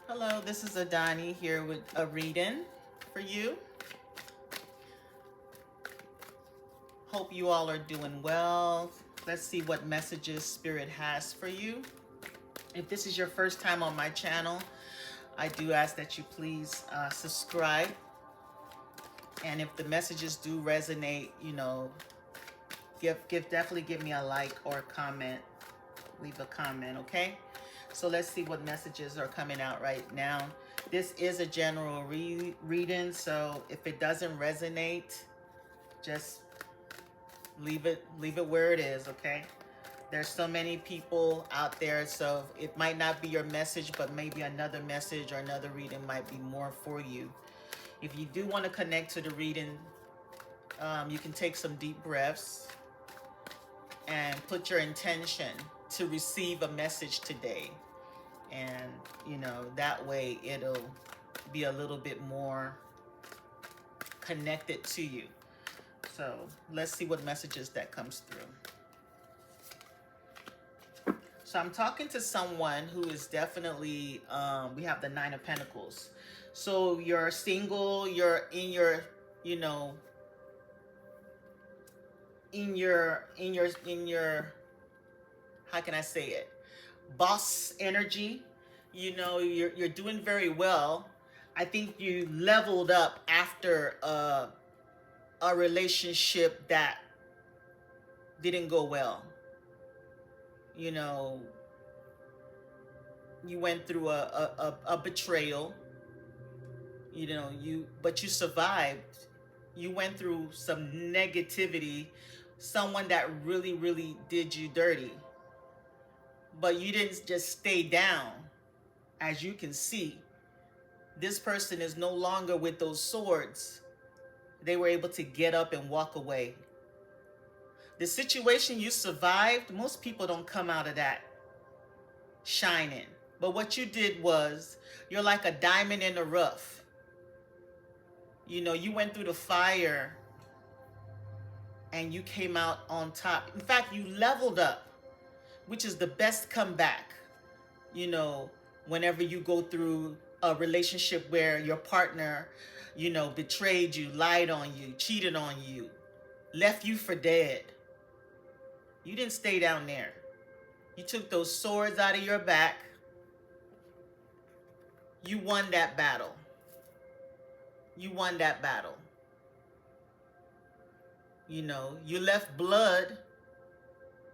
Hello, this is Adani here with a reading for you. Hope you all are doing well. Let's see what messages Spirit has for you. If this is your first time on my channel, I do ask that you please subscribe. And if the messages do resonate, definitely give me a like or a comment. Leave a comment, okay? So let's see what messages are coming out right now. This is a general reading, so if it doesn't resonate, just leave it where it is, okay? There's so many people out there, so it might not be your message, but maybe another message or another reading might be more for you. If you do want to connect to the reading, you can take some deep breaths and put your intention to receive a message today. And, that way it'll be a little bit more connected to you. So let's see what messages that comes through. So I'm talking to someone who is definitely, we have the Nine of Pentacles. So you're single, you're in your, how can I say it? Boss energy. You're doing very well. I think you leveled up after a relationship that didn't go well. You went through a betrayal. But you survived. You went through some negativity, someone that really, really did you dirty. But you didn't just stay down. As you can see, this person is no longer with those swords. They were able to get up and walk away. The situation you survived, most people don't come out of that shining. But what you did was, you're like a diamond in the rough. You went through the fire and you came out on top. In fact, you leveled up, which is the best comeback. Whenever you go through a relationship where your partner, betrayed you, lied on you, cheated on you, left you for dead. You didn't stay down there. You took those swords out of your back. You won that battle. You won that battle. You left blood,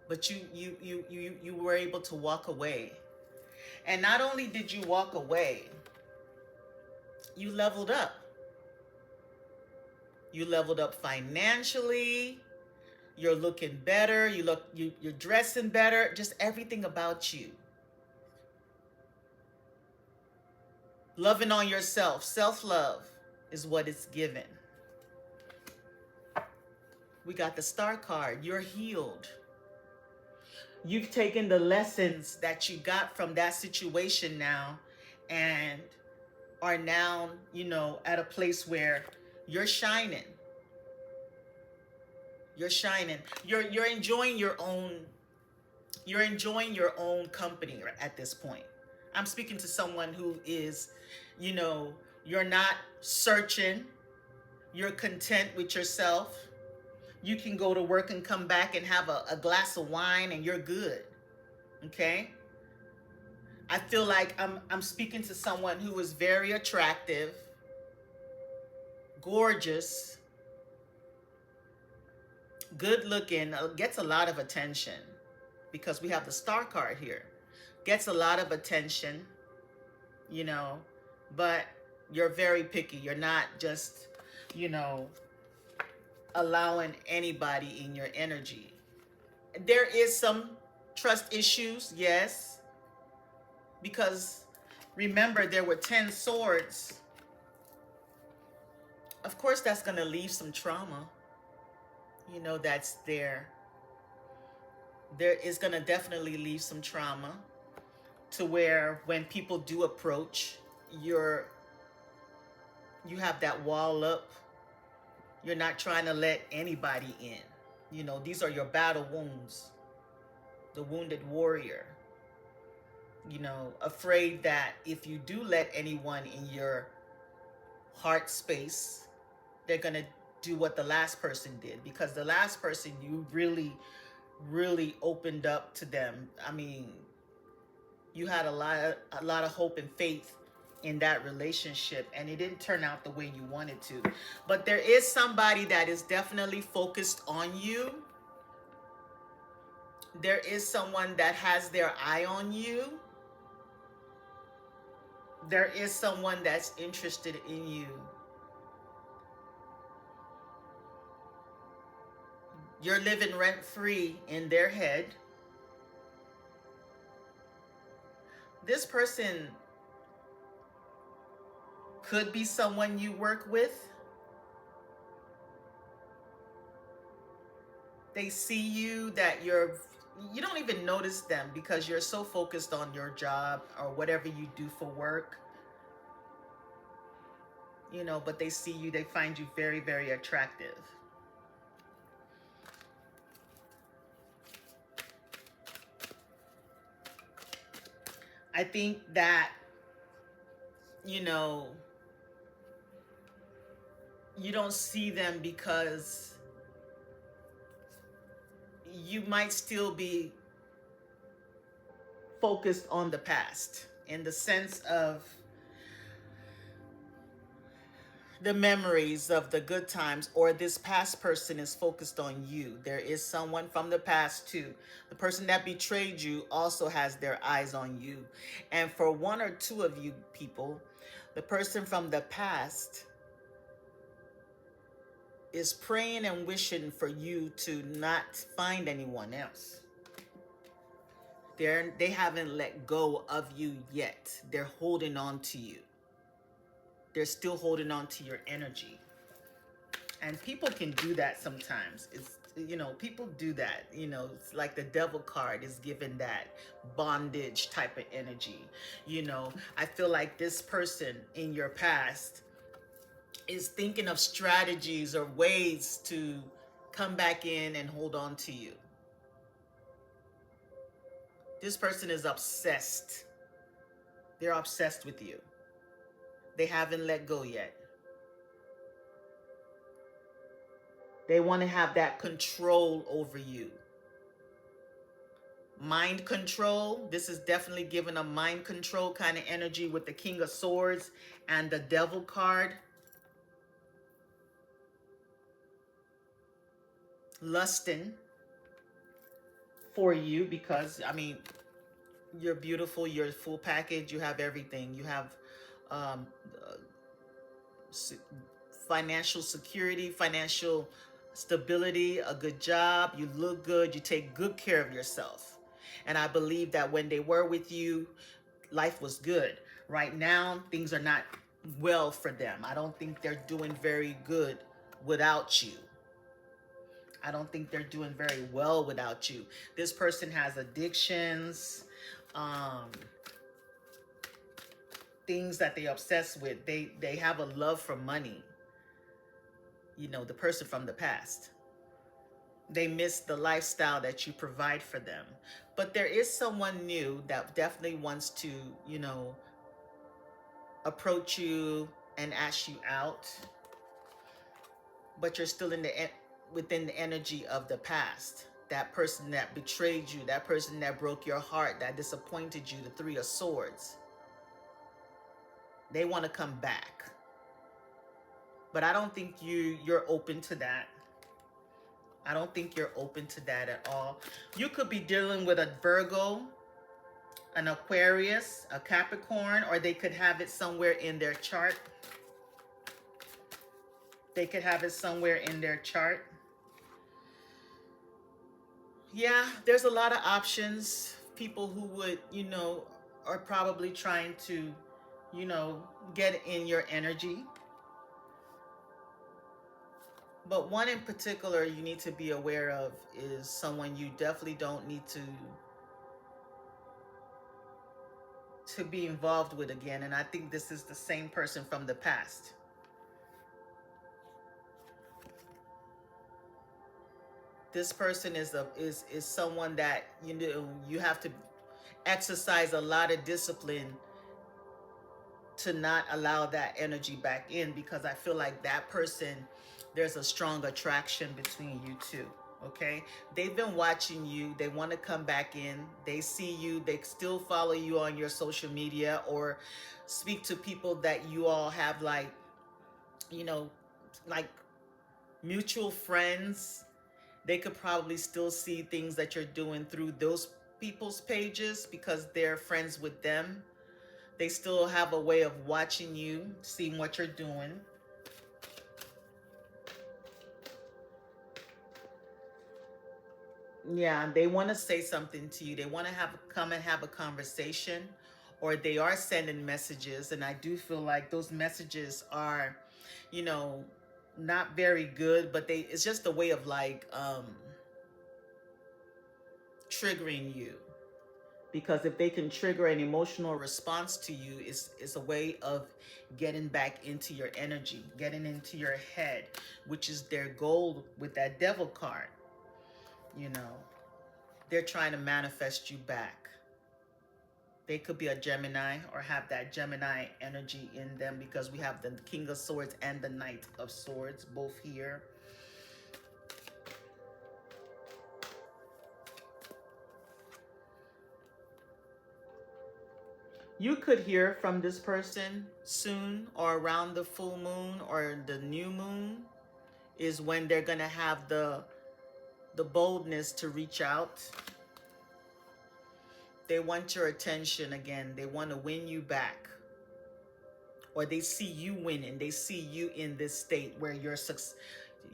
but you were able to walk away. And not only did you walk away, you leveled up. You leveled up financially. You're looking better. You're dressing better. Just everything about you. Loving on yourself. Self-love is what it's given. We got the Star card. You're healed. You've taken the lessons that you got from that situation now and are now, at a place where you're shining. You're shining. You're enjoying your own company at this point. I'm speaking to someone who is, you're not searching. You're content with yourself. You can go to work and come back and have a glass of wine and you're good. Okay? I feel like I'm speaking to someone who is very attractive, gorgeous, good looking, gets a lot of attention because we have the Star card here. Gets a lot of attention, but you're very picky. You're not just, allowing anybody in your energy. There is some trust issues, yes, because remember there were 10 swords. Of course, that's going to leave some trauma. That's there. There is going to definitely leave some trauma to where when people do approach, you have that wall up. You're not trying to let anybody in. These are your battle wounds. The wounded warrior. you know, afraid that if you do let anyone in your heart space, they're going to do what the last person did, because the last person you really opened up to them. I mean, you had a lot of hope and faith in that relationship, and it didn't turn out the way you wanted to. But there is somebody that is definitely focused on you. There is someone that has their eye on you. There is someone that's interested in you. You're living rent free in their head. This person could be someone you work with. They see you that you don't even notice them because you're so focused on your job or whatever you do for work. You know, but they see you, they find you very, very attractive. I think that, you know, you don't see them because you might still be focused on the past, in the sense of the memories of the good times, or this past person is focused on you. There is someone from the past too. The person that betrayed you also has their eyes on you. And for one or two of you people, the person from the past is praying and wishing for you to not find anyone else. They haven't let go of you yet. They're holding on to you. They're still holding on to your energy. And people can do that sometimes. It's, you know, people do that. You know, it's like the devil card is given that bondage type of energy. You know, I feel like this person in your past is thinking of strategies or ways to come back in and hold on to you. This person is obsessed. They're obsessed with you. They haven't let go yet. They want to have that control over you. Mind control. This is definitely given a mind control kind of energy with the King of Swords and the Devil card. Lusting for you because, I mean, you're beautiful. You're a full package. You have everything. You have um, financial security, financial stability, a good job. You look good. You take good care of yourself. And I believe that when they were with you, life was good. Right now, things are not well for them. I don't think they're doing very good without you. I don't think they're doing very well without you. This person has addictions, things that they obsess with. They have a love for money. You know, the person from the past. They miss the lifestyle that you provide for them. But there is someone new that definitely wants to, you know, approach you and ask you out. But you're still within the energy of the past. That person that betrayed you, that person that broke your heart, that disappointed you, the Three of Swords. They want to come back. But I don't think you're open to that. I don't think you're open to that at all. You could be dealing with a Virgo, an Aquarius, a Capricorn, or they could have it somewhere in their chart. They could have it somewhere in their chart. Yeah, there's a lot of options. People who would, you know, are probably trying to, you know, get in your energy. But one in particular you need to be aware of is someone you definitely don't need to be involved with again. And I think this is the same person from the past. This person is someone that, you know, you have to, exercise a lot of discipline to not allow that energy back in, because I feel like that person, there's a strong attraction between you two. Okay, they've been watching you, they want to come back in, they see you, they still follow you on your social media or speak to people that you all have, like, you know, like mutual friends. They could probably still see things that you're doing through those people's pages because they're friends with them. They still have a way of watching you, seeing what you're doing. Yeah, they want to say something to you. They want to come and have a conversation, or they are sending messages. And I do feel like those messages are, you know, not very good, but it's just a way of like triggering you. Because if they can trigger an emotional response to you, it's a way of getting back into your energy, getting into your head, which is their goal with that devil card. You know, they're trying to manifest you back. They could be a Gemini or have that Gemini energy in them, because we have the King of Swords and the Knight of Swords both here. You could hear from this person soon, or around the full moon or the new moon is when they're going to have the boldness to reach out. They want your attention again. They want to win you back. Or they see you winning. They see you in this state where you're,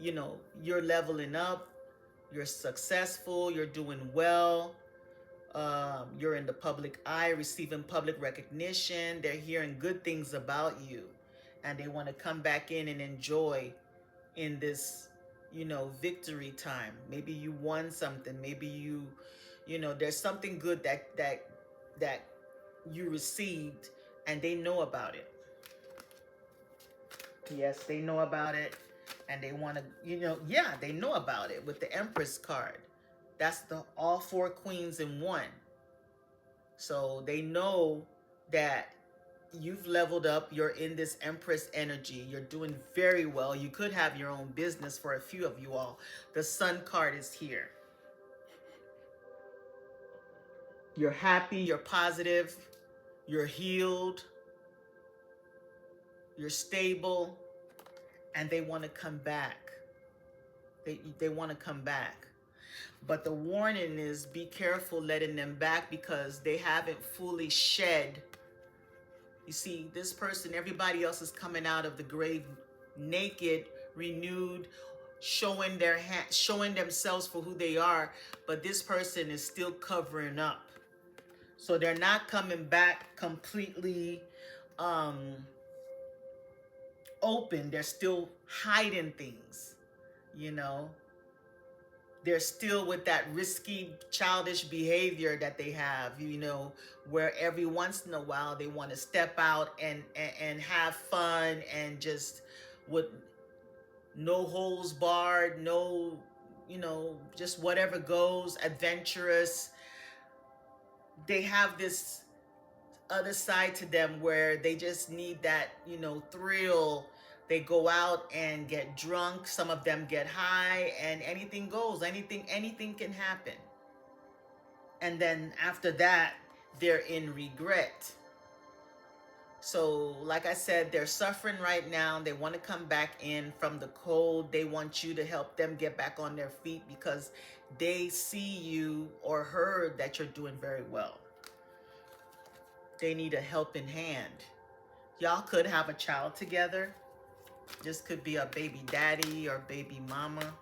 you know, you're leveling up, you're successful, you're doing well. You're in the public eye, receiving public recognition. They're hearing good things about you, and they want to come back in and enjoy in this, you know, victory time. Maybe you won something. Maybe you know, there's something good that you received, and they know about it. Yes, they know about it, and they want to, you know, yeah, they know about it with the Empress card. That's the all four queens in one. So they know that you've leveled up. You're in this Empress energy. You're doing very well. You could have your own business for a few of you all. The Sun card is here. You're happy. You're positive. You're healed. You're stable. And they want to come back. They want to come back. But the warning is, be careful letting them back, because they haven't fully shed. You see, this person, everybody else is coming out of the grave naked, renewed, showing their hand, showing themselves for who they are. But this person is still covering up. So they're not coming back completely open. They're still hiding things, you know. They're still with that risky, childish behavior that they have, you know, where every once in a while they want to step out and have fun, and just with no holes barred, no, you know, just whatever goes, adventurous. They have this other side to them where they just need that, you know, thrill. They go out and get drunk. Some of them get high, and anything goes. Anything can happen. And then after that, they're in regret. So, like I said, they're suffering right now. They want to come back in from the cold. They want you to help them get back on their feet, because they see you or heard that you're doing very well. They need a helping hand. Y'all could have a child together. This could be a baby daddy or baby mama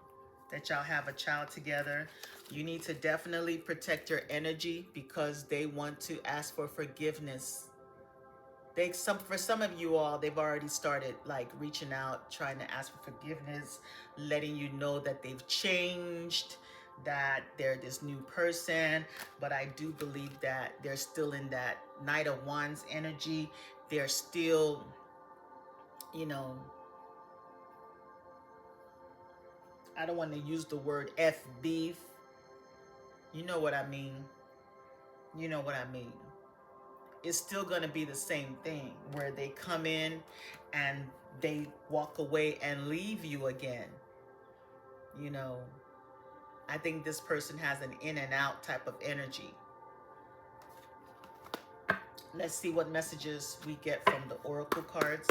that y'all have a child together. You need to definitely protect your energy, because they want to ask for forgiveness. For some of you all, they've already started like reaching out, trying to ask for forgiveness, letting you know that they've changed, that they're this new person. But I do believe that they're still in that Knight of Wands energy. They're still, you know, I don't want to use the word F beef. You know what I mean. You know what I mean? It's still going to be the same thing where they come in and they walk away and leave you again. You know, I think this person has an in and out type of energy. Let's see what messages we get from the oracle cards.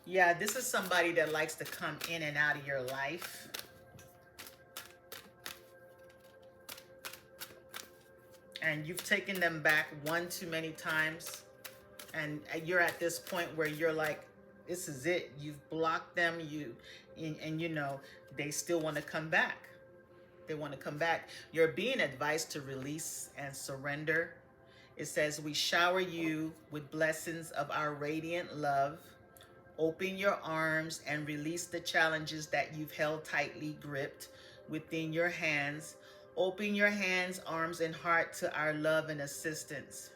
Yeah, this is somebody that likes to come in and out of your life. And you've taken them back one too many times. And you're at this point where you're like, this is it. You've blocked them. And you know, they still want to come back. They want to come back. You're being advised to release and surrender. It says, we shower you with blessings of our radiant love. Open your arms and release the challenges that you've held tightly gripped within your hands. Open your hands, arms, and heart to our love and assistance.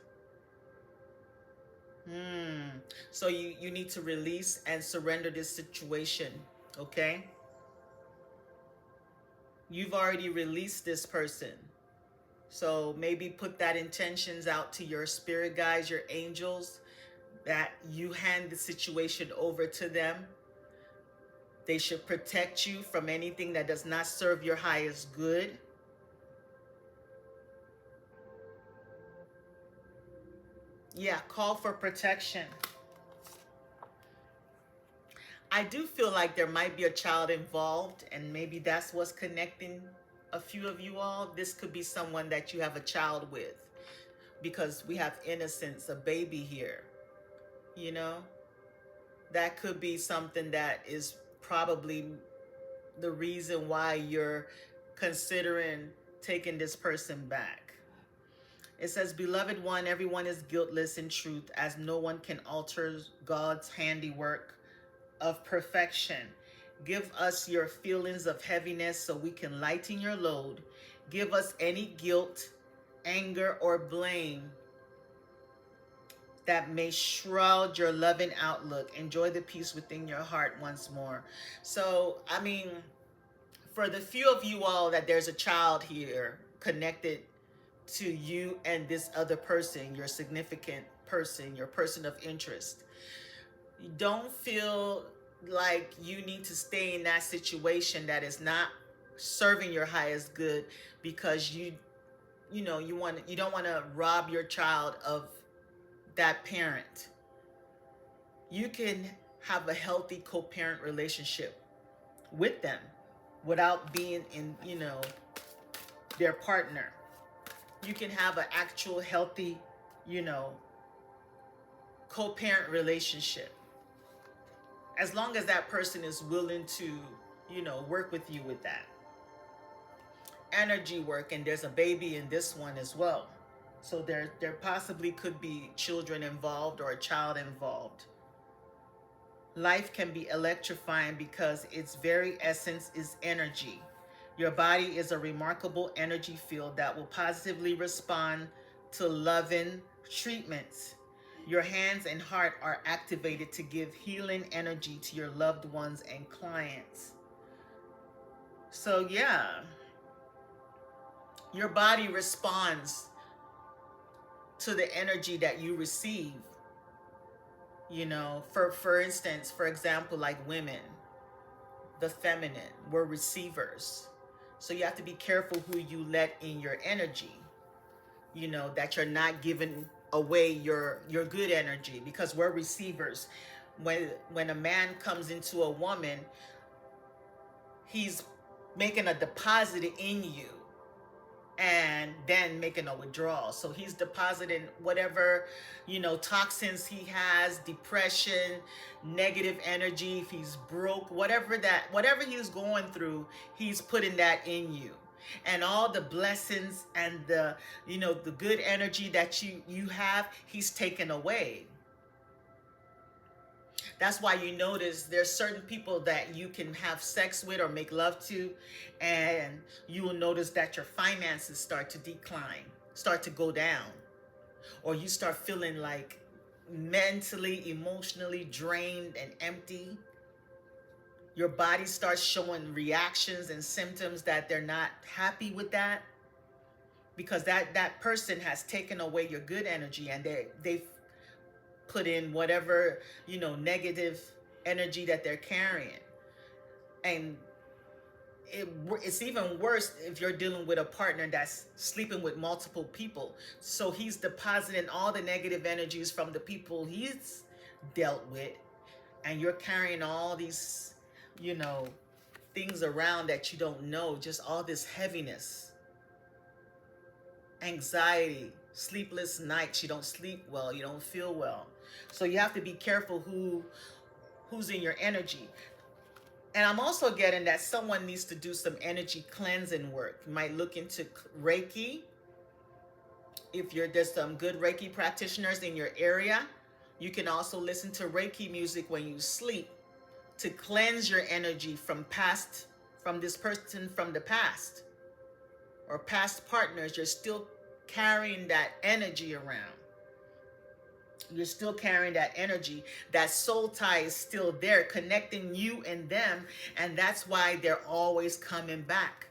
So you need to release and surrender this situation, okay? You've already released this person. So maybe put that intentions out to your spirit guides, your angels, that you hand the situation over to them. They should protect you from anything that does not serve your highest good. Yeah, call for protection. I do feel like there might be a child involved, and maybe that's what's connecting a few of you all. This could be someone that you have a child with, because we have innocence, a baby here. You know, that could be something that is probably the reason why you're considering taking this person back. It says, beloved one, everyone is guiltless in truth, as no one can alter God's handiwork of perfection. Give us your feelings of heaviness so we can lighten your load. Give us any guilt, anger, or blame that may shroud your loving outlook. Enjoy the peace within your heart once more. So, I mean, for the few of you all that there's a child here connected to you and this other person, your significant person, your person of interest, you don't feel like you need to stay in that situation that is not serving your highest good, because you don't want to rob your child of that parent. You can have a healthy co-parent relationship with them without being in, their partner. You can have an actual healthy, co-parent relationship, as long as that person is willing to, work with you with that energy work. And there's a baby in this one as well. So there possibly could be children involved or a child involved. Life can be electrifying because its very essence is energy. Your body is a remarkable energy field that will positively respond to loving treatments. Your hands and heart are activated to give healing energy to your loved ones and clients. So yeah, your body responds to the energy that you receive. For instance, for example, like women, the feminine, we're receivers. So you have to be careful who you let in your energy, that you're not giving away your good energy, because we're receivers. When a man comes into a woman, he's making a deposit in you and then making a withdrawal. So he's depositing whatever, toxins he has, depression, negative energy, if he's broke, whatever he's going through, he's putting that in you. And all the blessings and the good energy that you have, he's taken away. That's why you notice there's certain people that you can have sex with or make love to, and you will notice that your finances start to decline, start to go down, or you start feeling like mentally, emotionally drained and empty. Your body starts showing reactions and symptoms that they're not happy with that, because that person has taken away your good energy, and they've put in whatever, negative energy that they're carrying. And it's even worse if you're dealing with a partner that's sleeping with multiple people. So he's depositing all the negative energies from the people he's dealt with, and you're carrying all these, you know, things around that you don't know, just all this heaviness, anxiety, sleepless nights. You don't sleep well, you don't feel well. So you have to be careful who's in your energy. And I'm also getting that someone needs to do some energy cleansing work. You might look into Reiki. If there's some good Reiki practitioners in your area, you can also listen to Reiki music when you sleep to cleanse your energy from this person from the past, or past partners. You're still carrying that energy around. You're still carrying that energy. That soul tie is still there, connecting you and them. And that's why they're always coming back,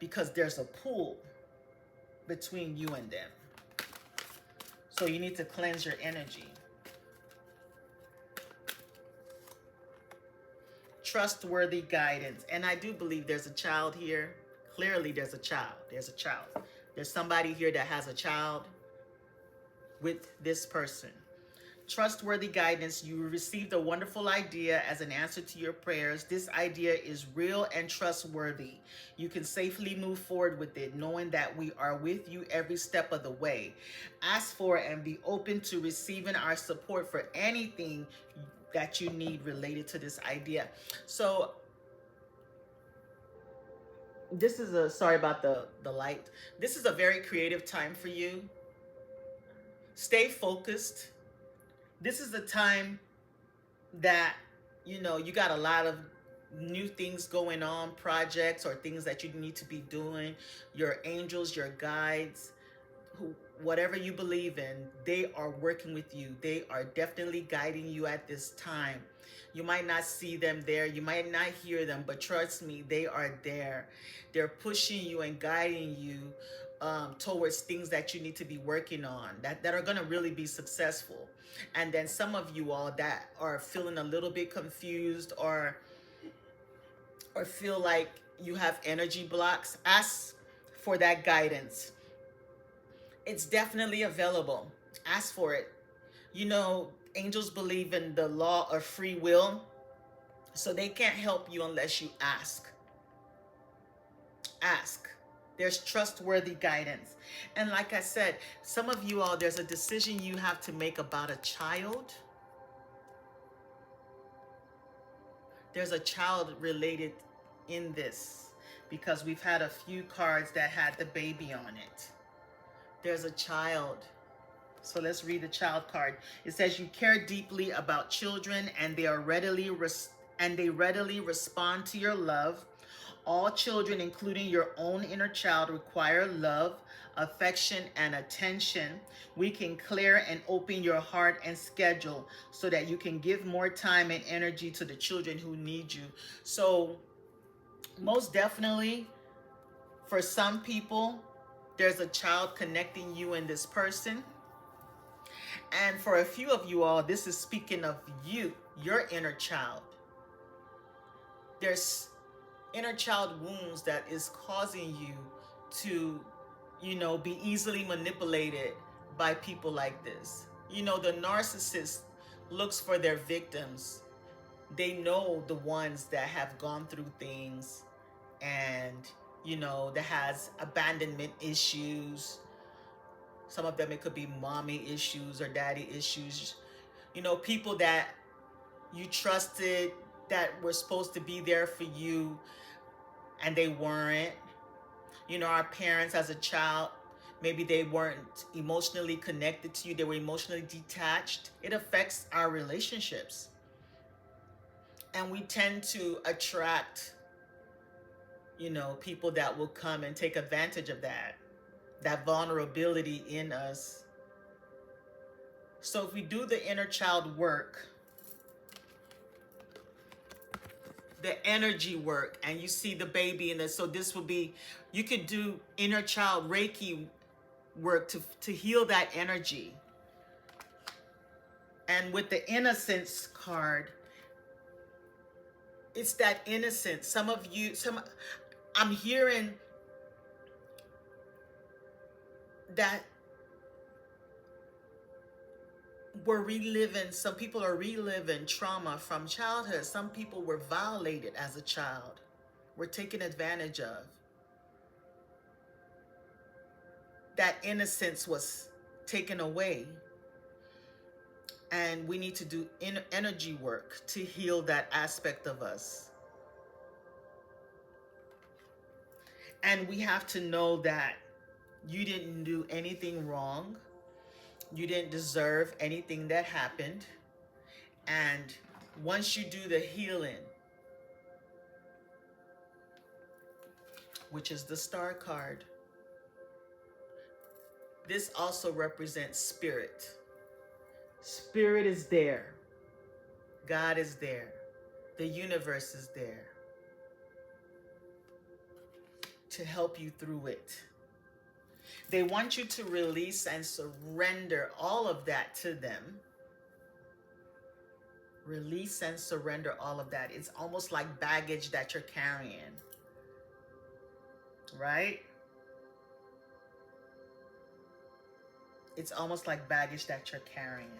because there's a pull between you and them. So you need to cleanse your energy. Trustworthy guidance. And I do believe there's a child here. Clearly there's a child. There's a child. There's somebody here that has a child with this person. Trustworthy guidance. You received a wonderful idea as an answer to your prayers. This idea is real and trustworthy. You can safely move forward with it, knowing that we are with you every step of the way. Ask for and be open to receiving our support for anything that you need related to this idea. So this is sorry about the light. This is a very creative time for you. Stay focused. This is the time that, you got a lot of new things going on, projects or things that you need to be doing. Your angels, your guides, whatever you believe in, they are working with you. They are definitely guiding you at this time. You might not see them there, you might not hear them, but trust me, they are there. They're pushing you and guiding you towards things that you need to be working on, that are going to really be successful. And then some of you all that are feeling a little bit confused, or feel like you have energy blocks, ask for that guidance. It's definitely available. Ask for it. Angels believe in the law of free will, so they can't help you unless you ask. Ask. There's trustworthy guidance. And like I said, some of you all, there's a decision you have to make about a child. There's a child related in this, because we've had a few cards that had the baby on it. There's a child. So let's read the child card. It says you care deeply about children, and they readily respond to your love. All children, including your own inner child, require love, affection, and attention. We can clear and open your heart and schedule so that you can give more time and energy to the children who need you. So most definitely, for some people, there's a child connecting you and this person. And for a few of you all, this is speaking of you, your inner child. There's inner child wounds that is causing you to, be easily manipulated by people like this. The narcissist looks for their victims. They know the ones that have gone through things and, that has abandonment issues. Some of them, it could be mommy issues or daddy issues. People that you trusted, that were supposed to be there for you, and they weren't. Our parents as a child, maybe they weren't emotionally connected to you. They were emotionally detached. It affects our relationships. And we tend to attract, people that will come and take advantage of that vulnerability in us. So if we do the inner child work, the energy work, and you see the baby in this. So this will be, you could do inner child Reiki work to heal that energy. And with the innocence card, it's that innocence. Some of you, I'm hearing that we're reliving, some people are reliving trauma from childhood. Some people were violated as a child, were taken advantage of. That innocence was taken away. And we need to do energy work to heal that aspect of us. And we have to know that you didn't do anything wrong. You didn't deserve anything that happened. And once you do the healing, which is the Star card, this also represents spirit. Spirit is there. God is there. The universe is there to help you through it. They want you to release and surrender all of that to them. Release and surrender all of that. It's almost like baggage that you're carrying, right? It's almost like baggage that you're carrying.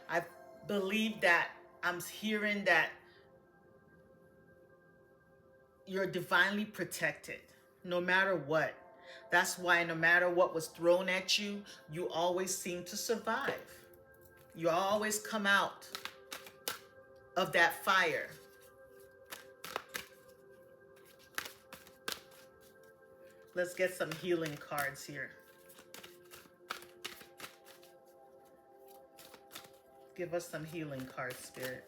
I believe that I'm hearing that you're divinely protected no matter what. That's why no matter what was thrown at you, you always seem to survive. You always come out of that fire. Let's get some healing cards here. Give us some healing cards, Spirit.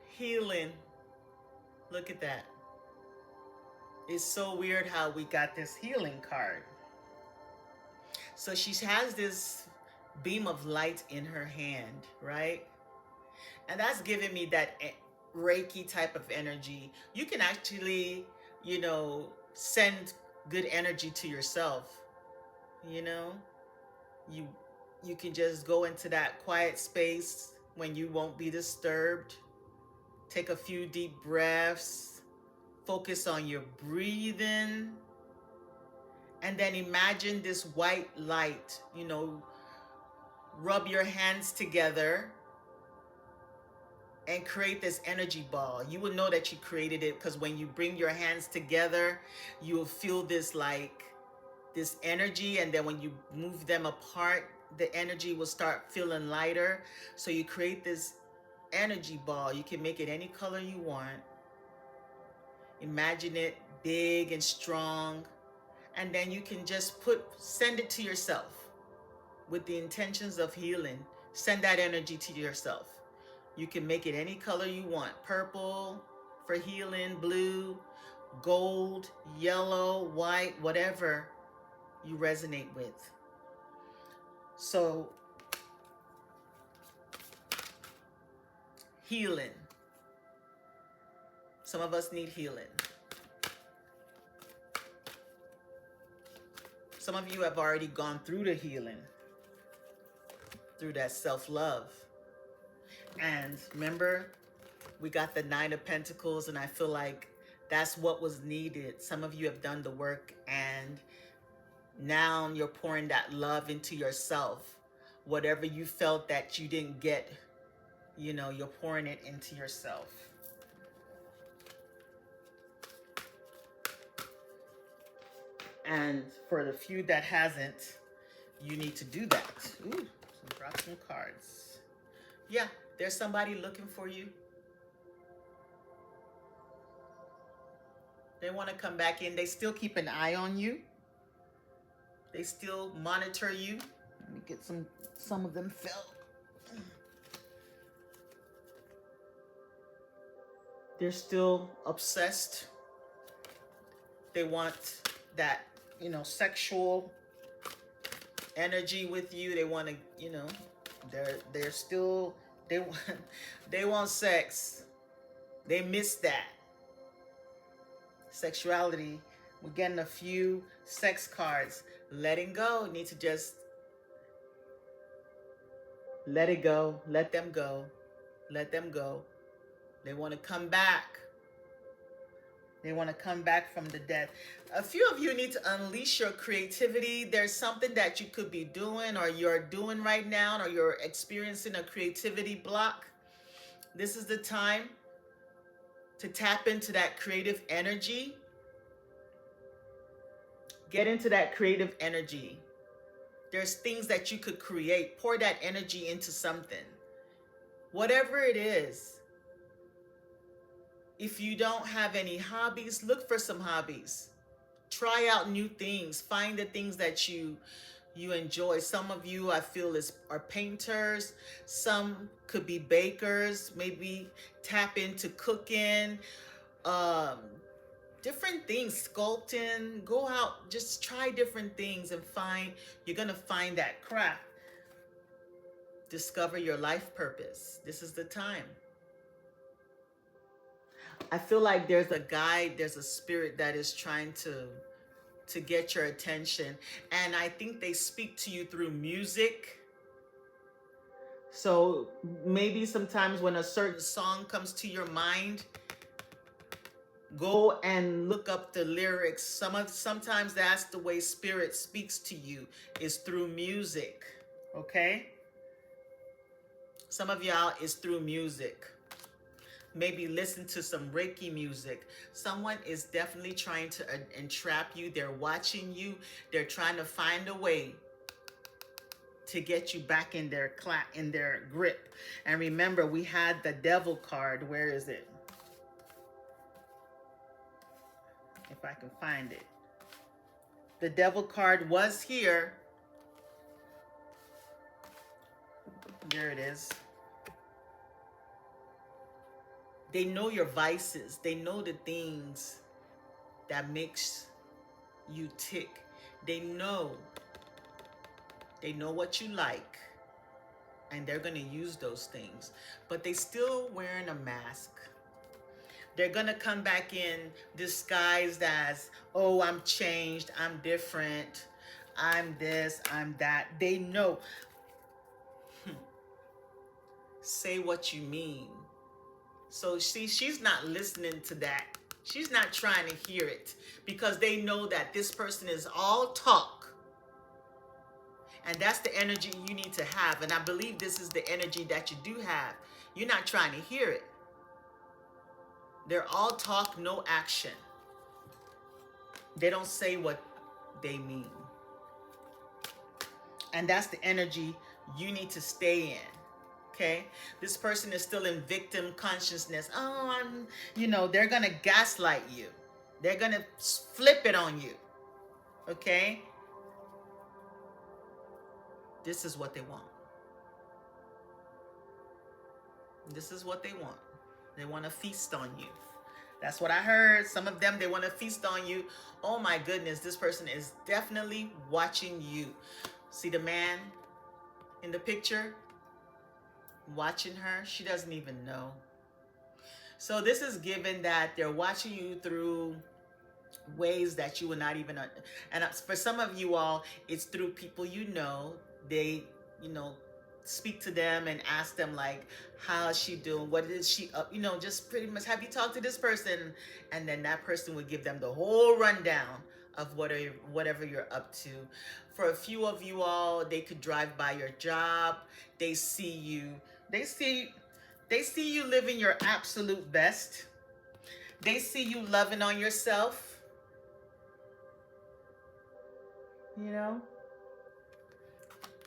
Healing. Look at that. It's so weird how we got this healing card. So she has this beam of light in her hand, right? And that's giving me that Reiki type of energy. You can actually, send good energy to yourself. You can just go into that quiet space when you won't be disturbed. Take a few deep breaths. Focus on your breathing. And then imagine this white light, rub your hands together and create this energy ball. You will know that you created it because when you bring your hands together, you will feel this energy, and then when you move them apart, the energy will start feeling lighter. So you create this energy ball. You can make it any color you want. Imagine it big and strong, and then you can just send it to yourself with the intentions of healing. Send that energy to yourself. You can make it any color you want. Purple for healing, blue, gold, yellow, white, whatever you resonate with. So, healing. Some of us need healing. Some of you have already gone through the healing, through that self-love. And remember, we got the Nine of Pentacles, and I feel like that's what was needed. Some of you have done the work, and now you're pouring that love into yourself. Whatever you felt that you didn't get, you're pouring it into yourself. And for the few that hasn't, you need to do that. Ooh, brought some cards. Yeah, there's somebody looking for you. They want to come back in. They still keep an eye on you. They still monitor you. Let me get some of them filled. They're still obsessed. They want that you know, sexual energy with you. They want to, you know, they're still, they want, they want sex. They miss that sexuality. We're getting a few sex cards. Letting go. Need to just let it go. Let them go. Let them go. They want to come back. They want to come back from the dead. A few of you need to unleash your creativity. There's something that you could be doing or you're doing right now, or you're experiencing a creativity block. This is the time to tap into that creative energy. Get into that creative energy. There's things that you could create. Pour that energy into something. Whatever it is. If you don't have any hobbies, look for some hobbies. Try out new things. Find the things that you enjoy. Some of you, I feel, are painters. Some could be bakers. Maybe tap into cooking, different things, sculpting. Go out, just try different things and find, you're going to find that craft. Discover your life purpose. This is the time. I feel like there's a guide, there's a spirit that is trying to get your attention. And I think they speak to you through music. So maybe sometimes when a certain song comes to your mind, go and look up the lyrics. Sometimes that's the way spirit speaks to you, is through music. Okay? Some of y'all is through music. Maybe listen to some Reiki music. Someone is definitely trying to entrap you. They're watching you. They're trying to find a way to get you back in their grip. And remember, we had the devil card. Where is it? If I can find it. The devil card was here. There it is. They know your vices. They know the things that makes you tick. They know what you like, and they're going to use those things, but they still wearing a mask. They're going to come back in disguised as, oh, I'm changed, I'm different, I'm this, I'm that. They know. Say what you mean. So see, she's not listening to that. She's not trying to hear it, because they know that this person is all talk. And that's the energy you need to have. And I believe this is the energy that you do have. You're not trying to hear it. They're all talk, no action. They don't say what they mean. And that's the energy you need to stay in. Okay, this person is still in victim consciousness. Oh, they're going to gaslight you. They're going to flip it on you. Okay? This is what they want. This is what they want. They want to feast on you. That's what I heard. Some of them, they want to feast on you. Oh my goodness, this person is definitely watching you. See the man in the picture? Watching her, she doesn't even know. So this is given that they're watching you through ways that you would not even, and for some of you all, it's through people they speak to them and ask them like, how is she doing, what is she up, just pretty much, have you talked to this person? And then that person would give them the whole rundown of whatever you're up to. For a few of you all, they could drive by your job. They see you. They see you living your absolute best. They see you loving on yourself.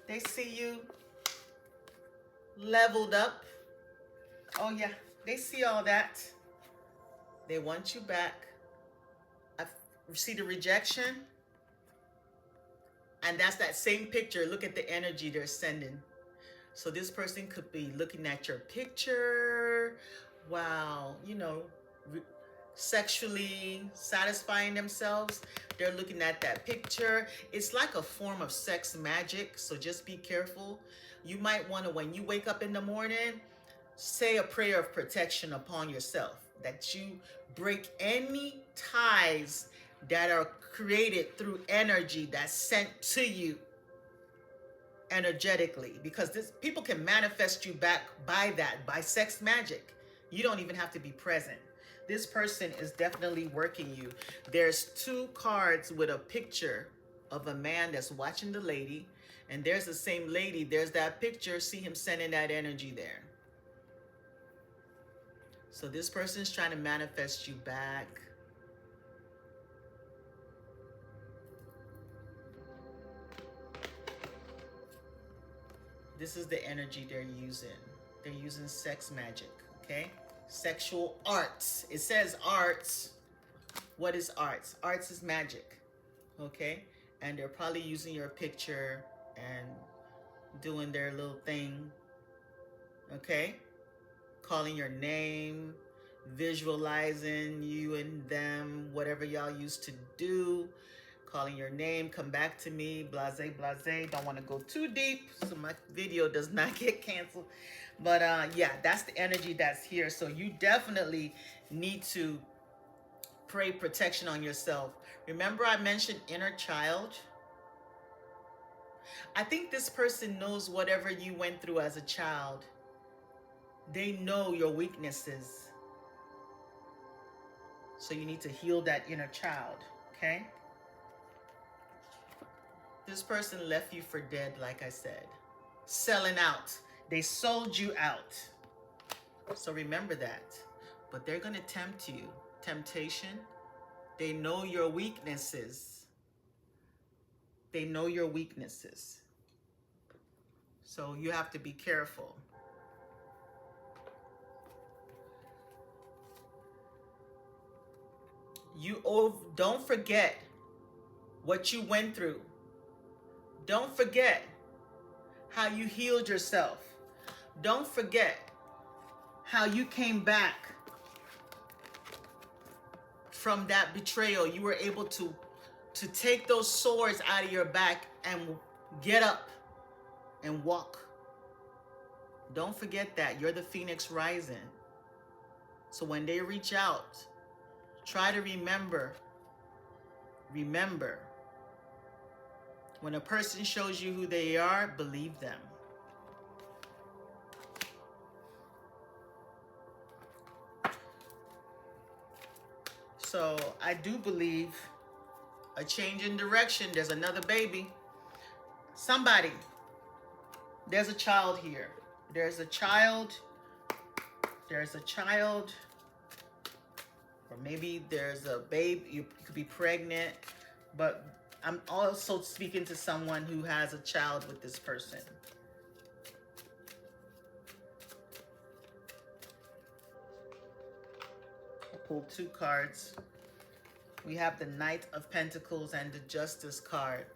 They see you leveled up. Oh yeah, they see all that. They want you back. I see the rejection. And that's that same picture. Look at the energy they're sending. So this person could be looking at your picture. Wow, sexually satisfying themselves. They're looking at that picture. It's like a form of sex magic, so just be careful. You might want to, when you wake up in the morning, say a prayer of protection upon yourself, that you break any ties that are created through energy that's sent to you energetically, because this people can manifest you back by sex magic. You don't even have to be present. This person is definitely working you. There's two cards with a picture of a man that's watching the lady, and there's the same lady. There's that picture. See him sending that energy there. So this person's trying to manifest you back. This is the energy they're using. They're using sex magic, okay? Sexual arts. It says arts. What is arts? Arts is magic, okay? And they're probably using your picture and doing their little thing, okay? Calling your name, visualizing you and them, whatever y'all used to do. Calling your name, come back to me, blase, blase. Don't want to go too deep so my video does not get canceled. But yeah, that's the energy that's here. So you definitely need to pray protection on yourself. Remember I mentioned inner child? I think this person knows whatever you went through as a child. They know your weaknesses. So you need to heal that inner child, okay? This person left you for dead, like I said. Selling out. They sold you out. So remember that. But they're going to tempt you. Temptation. They know your weaknesses. They know your weaknesses. So you have to be careful. Don't forget what you went through. Don't forget how you healed yourself. Don't forget how you came back from that betrayal. You were able to take those swords out of your back and get up and walk. Don't forget that. You're the Phoenix rising. So when they reach out, try to remember. Remember. When a person shows you who they are, believe them. So I do believe a change in direction. There's another baby. Somebody. There's a child here. There's a child. There's a child. Or maybe there's a babe. You could be pregnant. But I'm also speaking to someone who has a child with this person. I pulled two cards. We have the Knight of Pentacles and the Justice card.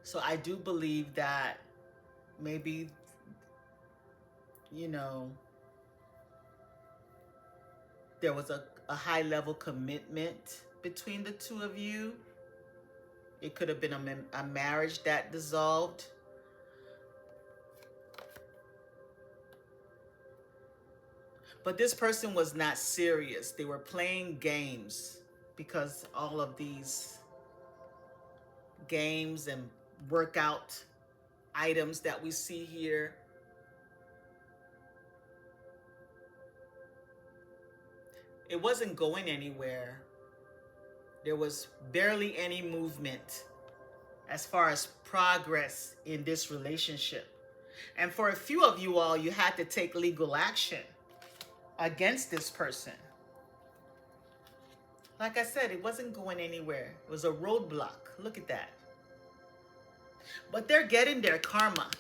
So I do believe that maybe, you know, there was a high level commitment between the two of you. It could have been a marriage that dissolved. But this person was not serious. They were playing games, because all of these games and workout items that we see here, it wasn't going anywhere. There was barely any movement as far as progress in this relationship. And for a few of you all, you had to take legal action against this person. Like I said, it wasn't going anywhere. It was a roadblock. Look at that. But they're getting their karma.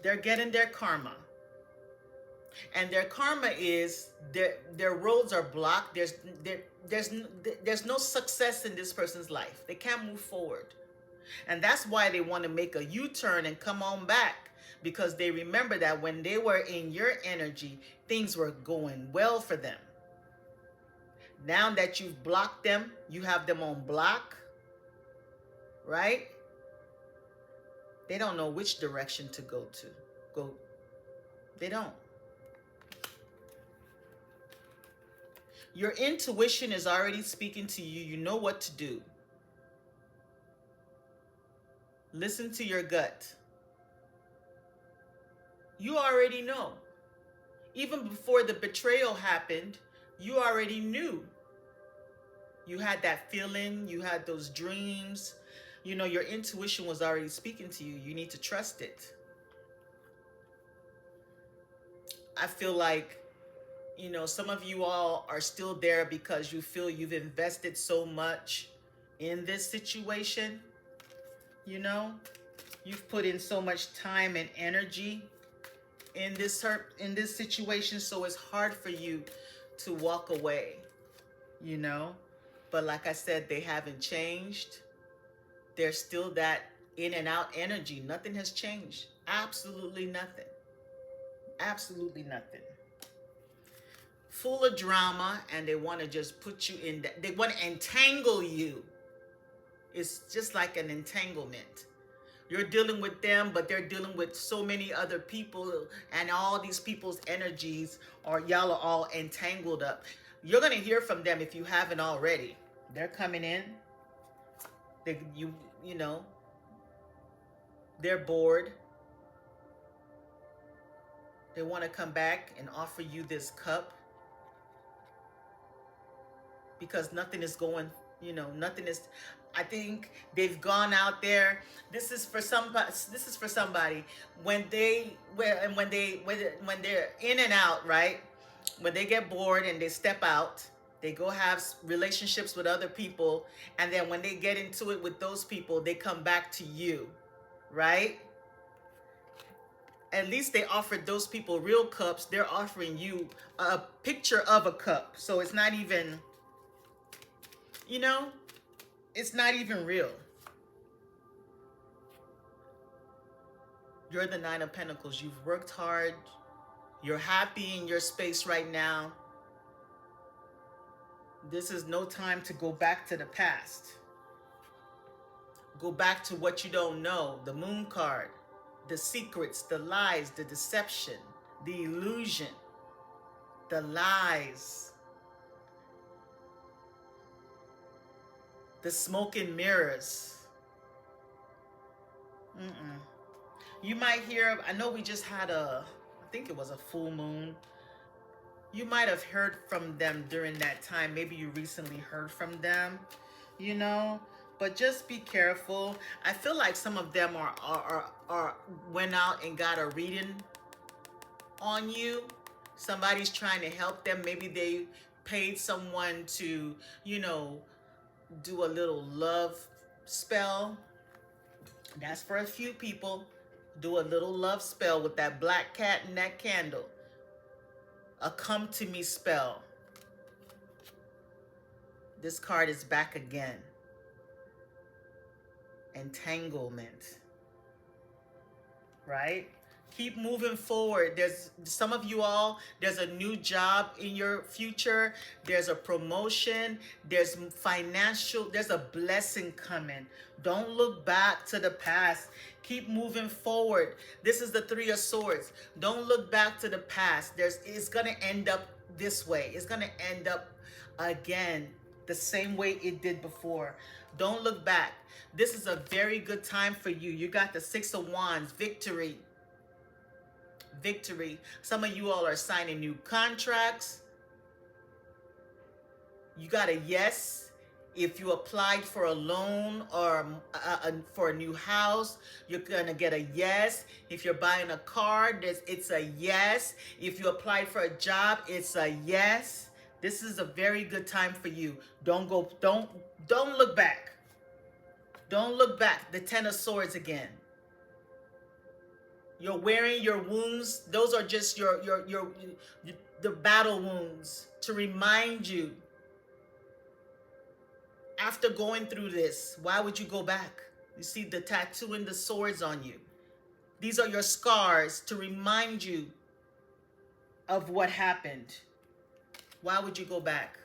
They're getting their karma. And their karma is their roads are blocked. There's no success in this person's life. They can't move forward. And that's why they want to make a U-turn and come on back, because they remember that when they were in your energy, things were going well for them. Now that you've blocked them, you have them on block, right? They don't know which direction to go to. They don't. Your intuition is already speaking to you. You know what to do. Listen to your gut. You already know. Even before the betrayal happened, you already knew. You had that feeling, you had those dreams. You know, your intuition was already speaking to you. You need to trust it. I feel like, you know, some of you all are still there because you feel you've invested so much in this situation. You know, you've put in so much time and energy in this situation, so it's hard for you to walk away, you know. But like I said, they haven't changed. There's still that in and out energy. Nothing has changed. Absolutely nothing. Absolutely nothing. Full of drama, and they want to just put you in that. They want to entangle you. It's just like an entanglement. You're dealing with them, but they're dealing with so many other people, and all these people's energies, or y'all are all entangled up. You're going to hear from them if you haven't already. They're coming in. You know, they're bored. They want to come back and offer you this cup because nothing is going, you know, nothing is. I think they've gone out there. This is for somebody when they're in and out, right? When they get bored and they step out, they go have relationships with other people, and then when they get into it with those people, they come back to you, right? At least they offered those people real cups. They're offering you a picture of a cup. So it's not even, you know, it's not even real. You're the Nine of Pentacles. You've worked hard. You're happy in your space right now. This is no time to go back to the past. Go back to what you don't know. The Moon card. The secrets, the lies, the deception, the illusion, the lies, the smoke and mirrors. You might hear, I know we just had I think it was a full moon. You might have heard from them during that time. Maybe you recently heard from them, you know. But just be careful. I feel like some of them are went out and got a reading on you. Somebody's trying to help them. Maybe they paid someone to, you know, do a little love spell. That's for a few people. Do a little love spell with that black cat and that candle. A come to me spell. This card is back again. Entanglement, right? Keep moving forward. There's some of you all, there's a new job in your future. There's a promotion. There's financial, there's a blessing coming. Don't look back to the past. Keep moving forward. This is the Three of Swords. Don't look back to the past. It's going to end up this way. It's going to end up again the same way it did before. Don't look back. This is a very good time for you. You got the Six of Wands, victory. Victory. Some of you all are signing new contracts. You got a yes. If you applied for a loan or for a new house, you're going to get a yes. If you're buying a car, it's a yes. If you applied for a job, it's a yes. This is a very good time for you. Don't look back. Don't look back. The Ten of Swords again. You're wearing your wounds. Those are just the battle wounds to remind you. After going through this, why would you go back? You see the tattoo and the swords on you. These are your scars to remind you of what happened. Why would you go back?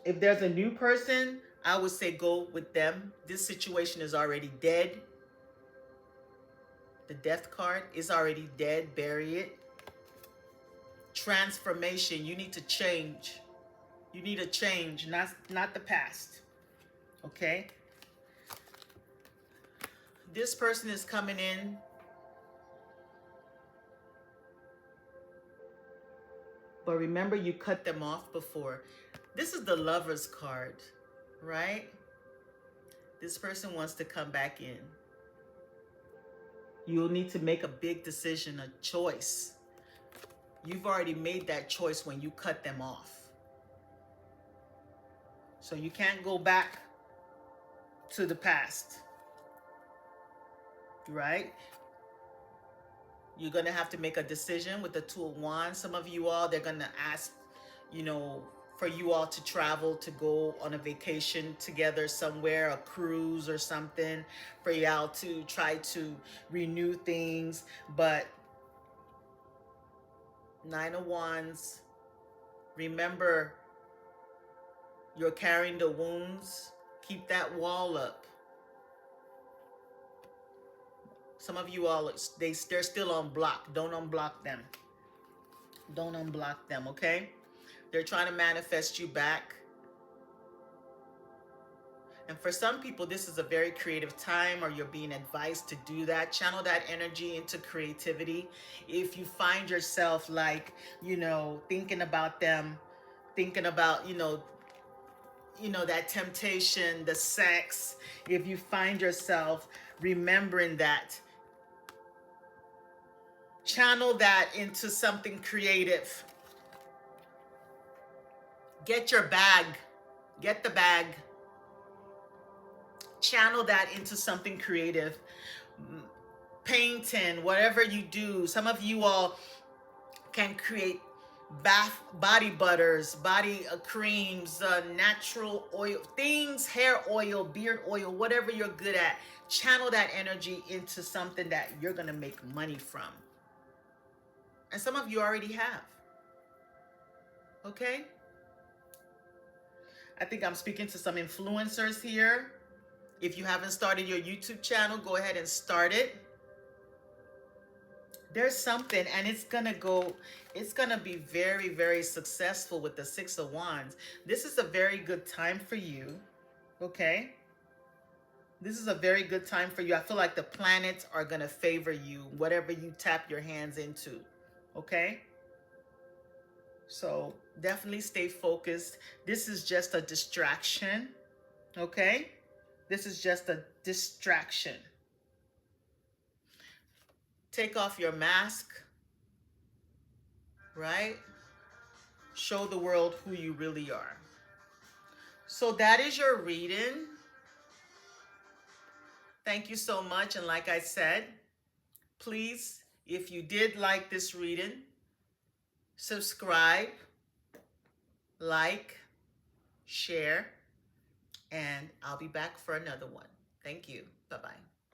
If there's a new person, I would say go with them. This situation is already dead. The death card is already dead. Bury it. Transformation. You need to change. You need a change, not the past. Okay? This person is coming in. But remember, you cut them off before. This is the Lover's card, right? This person wants to come back in. You'll need to make a big decision, a choice. You've already made that choice when you cut them off. So you can't go back to the past, right? You're going to have to make a decision with the Two of Wands. Some of you all, they're going to ask, you know, for you all to travel, to go on a vacation together somewhere, a cruise or something, for y'all to try to renew things. But Nine of Wands, remember, you're carrying the wounds. Keep that wall up. Some of you all, they're still on block. Don't unblock them. Don't unblock them, okay? They're trying to manifest you back. And for some people, this is a very creative time, or you're being advised to do that. Channel that energy into creativity. If you find yourself like, you know, thinking about them, thinking about, you know, that temptation, the sex, if you find yourself remembering that, channel that into something creative. Get your bag. Get the bag. Channel that into something creative. Painting, whatever you do. Some of you all can create body butters, body creams, natural oil things, hair oil, beard oil, whatever you're good at. Channel that energy into something that you're going to make money from. And some of you already have. Okay? I think I'm speaking to some influencers here. If you haven't started your YouTube channel, go ahead and start it. There's something, and it's gonna be very, very successful with the Six of Wands. This is a very good time for you. Okay? This is a very good time for you. I feel like the planets are gonna favor you, whatever you tap your hands into. Okay? So definitely stay focused. This is just a distraction. Okay? This is just a distraction. Take off your mask, right? Show the world who you really are. So that is your reading. Thank you so much. And like I said, please, if you did like this reading, subscribe, like, share, and I'll be back for another one. Thank you. Bye-bye.